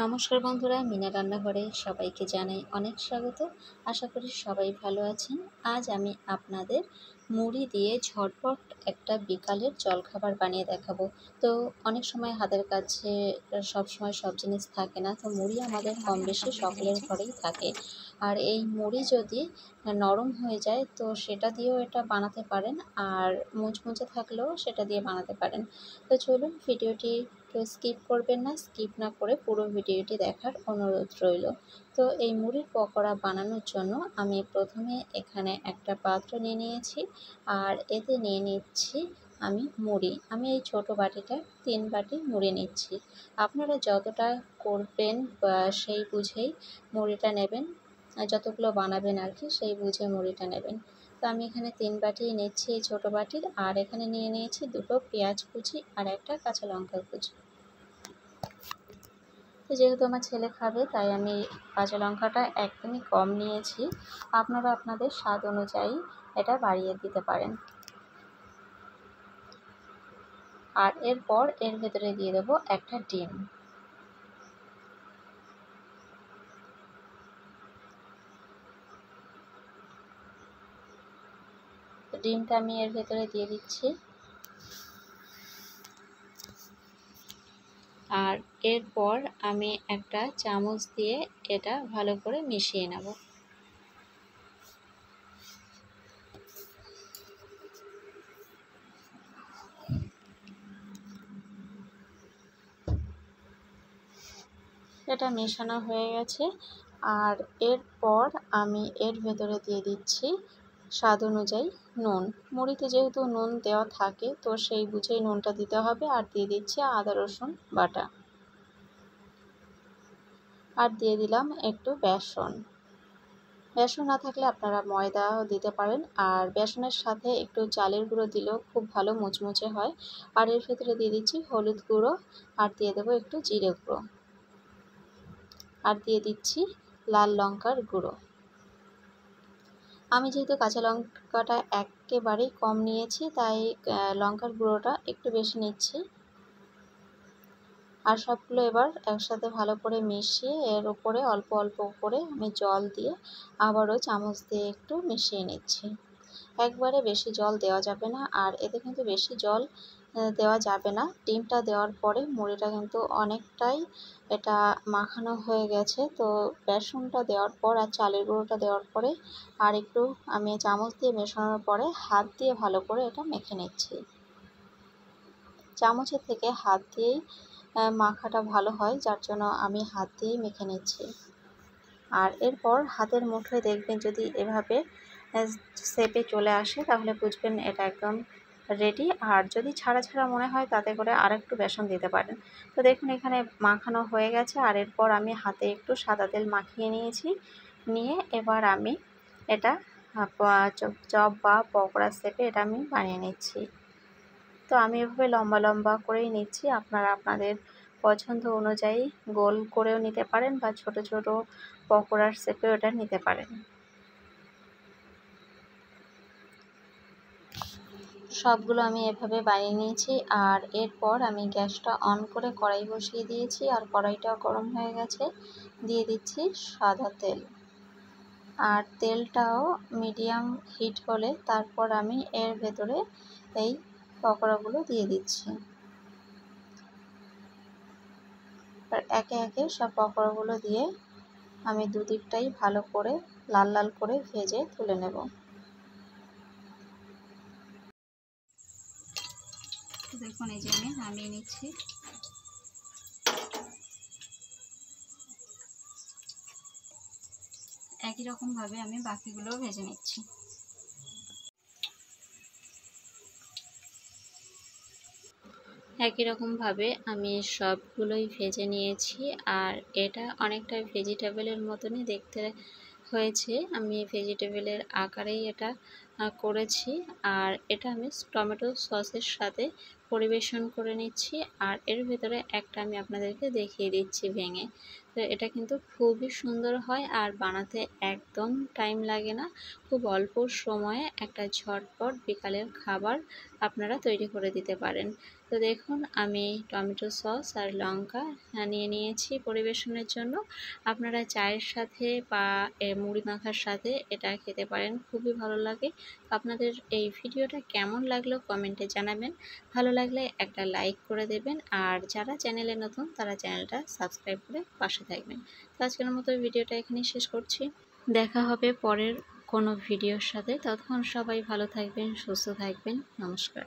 নমস্কার বন্ধুরা, মিনা রান্নাঘরে সবাইকে জানাই অনেক স্বাগত। আশা করি সবাই ভালো আছেন। আজ আমি আপনাদের মুড়ি দিয়ে ঝটপট একটা বিকালের জলখাবার বানিয়ে দেখাবো। তো অনেক সময় হাতের কাছে সব সময় সব জিনিস থাকে না, তো মুড়ি আমাদের কম বেশি সকলের ঘরেই থাকে। আর এই মুড়ি যদি নরম হয়ে যায় তো সেটা দিয়েও এটা বানাতে পারেন, আর মুচমুচে থাকলেও সেটা দিয়ে বানাতে পারেন। তো চলুন, ভিডিওটি স্কিপ করবেন না, স্কিপ না করে পুরো ভিডিওটি দেখার অনুরোধ রইল। তো এই মুড়ির পকোড়া বানানোর জন্য আমি প্রথমে এখানে একটা পাত্র নিয়ে নিয়েছি, আর এতে নিয়ে নিচ্ছি আমি মুড়ি। আমি এই ছোট বাটিটা 3 বাটি মুড়ি নিচ্ছি। আপনারা যতটা করবেন সেই বুঝেই মুড়িটা নেবেন, যতগুলো বানাবেন আর কি সেই বুঝে মুড়িটা নেবেন। তো আমি এখানে 3 বাটি নিচ্ছি এই ছোটো বাটির, আর এখানে নিয়ে নিয়েছি 2টো পেঁয়াজ কুচি আর একটা কাঁচা লঙ্কা কুচি। তো যেহেতু আমার ছেলে খাবে তাই আমি কাঁচা লঙ্কাটা একদমই কম নিয়েছি। আপনারা আপনাদের স্বাদ অনুযায়ী এটা বাড়িয়ে দিতে পারেন। আর এরপর এর ভেতরে দিয়ে দেবো একটা ডিম। ডিমটা আমি এর ভেতরে দিয়ে দিচ্ছি, আর এরপর আমি একটা চামচ দিয়ে এটা ভালো করে মিশিয়ে নেব। এটা মেশানো হয়ে গেছে, আর এরপর আমি এর ভেতরে দিয়ে দিচ্ছি স্বাদ অনুযায়ী নুন। মুড়িতে যেহেতু নুন দেওয়া থাকে তো সেই বুঝেই নুনটা দিতে হবে। আর দিয়ে দিচ্ছি আদা রসুন বাটা, আর দিয়ে দিলাম একটু বেসন। বেসন না থাকলে আপনারা ময়দাও দিতে পারেন, আর বেসনের সাথে একটু চালের গুঁড়ো দিলেও খুব ভালো মুচমুচে হয়। আর এর ভেতরে দিয়ে দিচ্ছি হলুদ গুঁড়ো, আর দিয়ে দেবো একটু জিরে গুঁড়ো, আর দিয়ে দিচ্ছি লাল লঙ্কার গুঁড়ো। আমি যেহেতু কাঁচা লঙ্কাটা একেবারেই কম নিয়েছি তাই লঙ্কার গুঁড়োটা একটু বেশি নিচ্ছি। আর সবগুলো এবার একসাথে ভালো করে মিশিয়ে এর উপরে অল্প অল্প করে আমি জল দিয়ে আবারও চামচ দিয়ে একটু মিশিয়ে নিচ্ছি। একবারে বেশি জল দেওয়া যাবে না, আর এতে কিন্তু বেশি জল দেওয়া যাবে না। ডিমটা দেওয়ার পরে মুড়িটা কিন্তু অনেকটাই এটা মাখানো হয়ে গেছে। তো বেসনটা দেওয়ার পর আর চালের গুঁড়োটা দেওয়ার পরে আর একটু আমি চামচ দিয়ে মেশানোর পরে হাত দিয়ে ভালো করে এটা মেখে নিচ্ছি। চামচের থেকে হাত দিয়েই মাখাটা ভালো হয়, যার জন্য আমি হাত দিয়েই মেখে নিচ্ছি। আর এরপর হাতের মুঠোয় দেখবেন যদি এভাবে শেপে চলে আসে তাহলে বুঝবেন এটা একদম রেডি। আর যদি ছাড়া ছাড়া মনে হয় তাতে করে আরেকটু বেসন দিতে পারেন। তো দেখুন এখানে মাখানো হয়ে গেছে, আর এরপর আমি হাতে একটু সাদা তেল মাখিয়ে নিয়েছি। নিয়ে এবার আমি এটা চপ বা পকোড়া শেপে এটা আমি বানিয়ে নিচ্ছি। তো আমি এভাবে লম্বা লম্বা করেই নিচ্ছি। আপনারা আপনাদের পছন্দ অনুযায়ী গোল করেও নিতে পারেন বা ছোট ছোট পকোড়ার শেপেও এটা নিতে পারেন। সবগুলো আমি এভাবে বানিয়ে নিয়েছি, আর এরপর আমি গ্যাসটা অন করে কড়াই বসিয়ে দিয়েছি, আর কড়াইটাও গরম হয়ে গেছে। দিয়ে দিচ্ছি সাদা তেল, আর তেলটাও মিডিয়াম হিট হলে তারপর আমি এর ভেতরে এই পকোড়াগুলো দিয়ে দিচ্ছি। আর একে একে সব পকোড়াগুলো দিয়ে আমি দুদিকটাই ভালো করে লাল লাল করে ভেজে তুলে নেব। দেখুন এই যে আমি নামিয়ে নিচ্ছি। একই রকমভাবে আমি বাকিগুলোও ভেজে নিচ্ছি। একই রকমভাবে আমি সবগুলোই ভেজে নিয়েছি, আর এটা অনেকটা ভেজিটেবলের মতনই দেখতে হয়েছে। আমি ভেজিটেবলের আকারেই এটা করেছি। আর এটা আমি টমেটো সসের সাথে পরিবেশন করে নিচ্ছি। আর এর ভেতরে একটা আমি আপনাদেরকে দেখিয়ে দিচ্ছি ভেঙে। তো এটা কিন্তু খুবই সুন্দর হয় আর বানাতে একদম টাইম লাগে না। খুব অল্প সময়ে একটা ঝটপট বিকালের খাবার আপনারা তৈরি করে দিতে পারেন। তো দেখুন আমি টমেটো সস আর লঙ্কা নিয়ে নিয়েছি পরিবেশনের জন্য। আপনারা চায়ের সাথে বা মুড়ি মাখার সাথে এটা খেতে পারেন, খুবই ভালো লাগে। আপনাদের এই ভিডিওটা কেমন লাগলো কমেন্টে জানাবেন। ভালো লাগলে একটা লাইক করে দেবেন, আর যারা চ্যানেলে নতুন তারা চ্যানেলটা সাবস্ক্রাইব করে পাশে থাকবেন। তো আজকের মতো ভিডিওটা এখানেই শেষ করছি। দেখা হবে পরের কোনো ভিডিওর সাথে। ততক্ষণ সবাই ভালো থাকবেন, সুস্থ থাকবেন। নমস্কার।